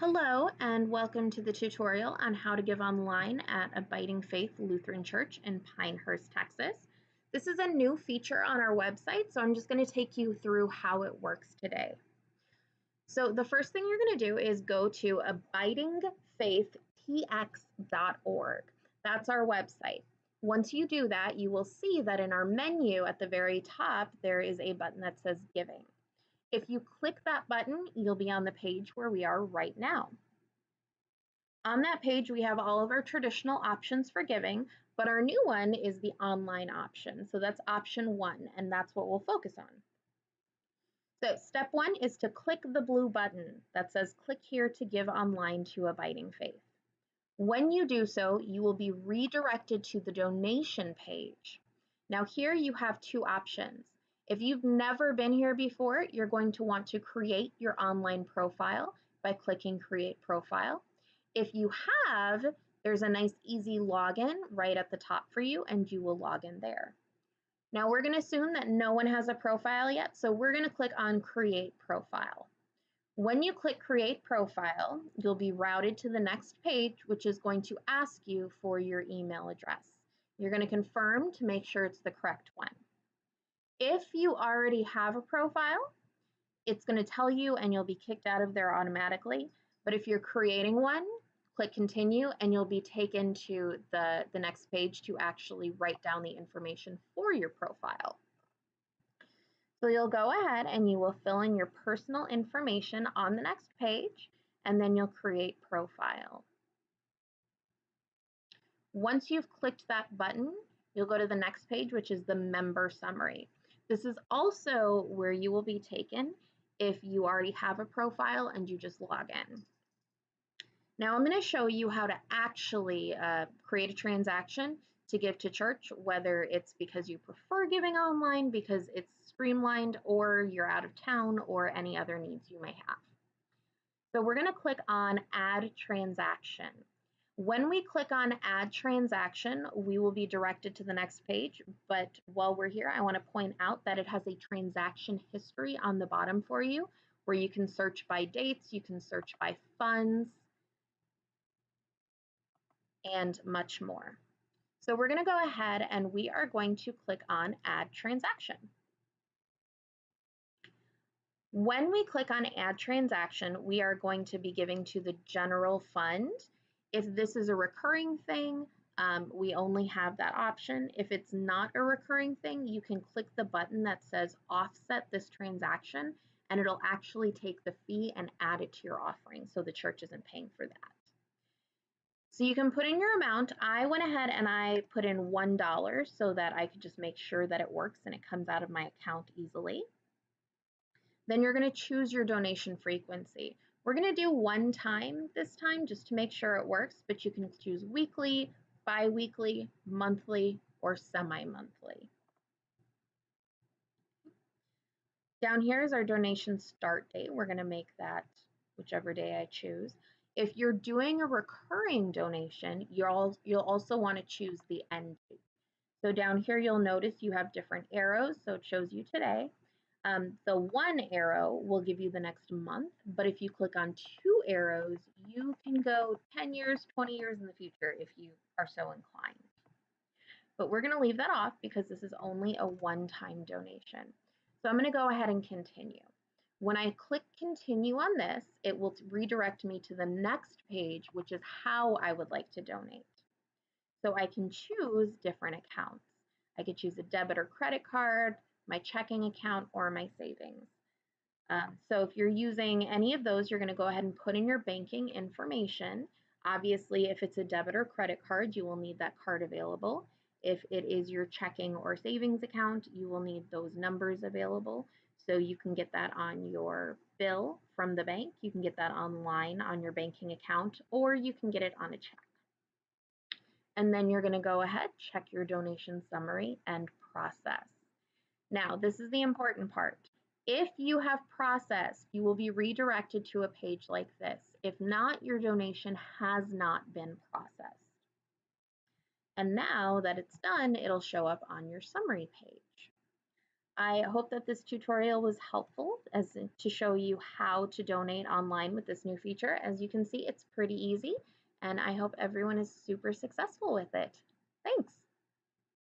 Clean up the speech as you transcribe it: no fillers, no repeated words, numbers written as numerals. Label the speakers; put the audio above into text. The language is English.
Speaker 1: Hello and welcome to the tutorial on how to give online at Abiding Faith Lutheran Church in Pinehurst, Texas. This is a new feature on our website, so I'm just going to take you through how it works today. So the first thing you're going to do is go to abidingfaithtx.org. That's our website. Once you do that, you will see that in our menu at the very top, there is a button that says Giving. If you click that button, you'll be on the page where we are right now. On that page, we have all of our traditional options for giving, but our new one is the online option. So that's option 1, and that's what we'll focus on. So step 1 is to click the blue button that says click here to give online to Abiding Faith. When you do so, you will be redirected to the donation page. Now here you have two options. If you've never been here before, you're going to want to create your online profile by clicking Create Profile. If you have, there's a nice easy login right at the top for you, and you will log in there. Now we're going to assume that no one has a profile yet, so we're going to click on Create Profile. When you click Create Profile, you'll be routed to the next page, which is going to ask you for your email address. You're going to confirm to make sure it's the correct one. If you already have a profile, it's going to tell you and you'll be kicked out of there automatically. But if you're creating one, click Continue and you'll be taken to the next page to actually write down the information for your profile. So you'll go ahead and you will fill in your personal information on the next page, and then you'll create profile. Once you've clicked that button, you'll go to the next page, which is the member summary. This is also where you will be taken if you already have a profile and you just log in. Now I'm going to show you how to actually create a transaction to give to church, whether it's because you prefer giving online because it's streamlined, or you're out of town, or any other needs you may have. So we're going to click on Add Transaction. When we click on Add Transaction, we will be directed to the next page, but while we're here, I want to point out that it has a transaction history on the bottom for you, where you can search by dates, you can search by funds, and much more. So we're going to go ahead and we are going to click on Add Transaction. When we click on Add Transaction, we are going to be giving to the general fund. If this is a recurring thing, we only have that option. If it's not a recurring thing, you can click the button that says Offset this transaction, and it'll actually take the fee and add it to your offering, so the church isn't paying for that. So you can put in your amount. I went ahead and I put in $1 so that I could just make sure that it works and it comes out of my account easily. Then you're going to choose your donation frequency. We're going to do one time this time just to make sure it works, but you can choose weekly, bi-weekly, monthly, or semi-monthly. Down here is our donation start date. We're going to make that whichever day I choose. If you're doing a recurring donation, you'll also want to choose the end date. So down here, you'll notice you have different arrows, so it shows you today. The one arrow will give you the next month, but if you click on two arrows, you can go 10 years, 20 years in the future if you are so inclined. But we're going to leave that off because this is only a one-time donation. So I'm going to go ahead and continue. When I click Continue on this, it will redirect me to the next page, which is how I would like to donate. So I can choose different accounts. I could choose a debit or credit card, my checking account, or my savings. So if you're using any of those, you're going to go ahead and put in your banking information. Obviously, if it's a debit or credit card, you will need that card available. If it is your checking or savings account, you will need those numbers available. So you can get that on your bill from the bank, you can get that online on your banking account, or you can get it on a check. And then you're going to go ahead, check your donation summary, and process. Now, this is the important part. If you have processed, you will be redirected to a page like this. If not, your donation has not been processed. And now that it's done, it'll show up on your summary page. I hope that this tutorial was helpful to show you how to donate online with this new feature. As you can see, it's pretty easy, and I hope everyone is super successful with it. Thanks.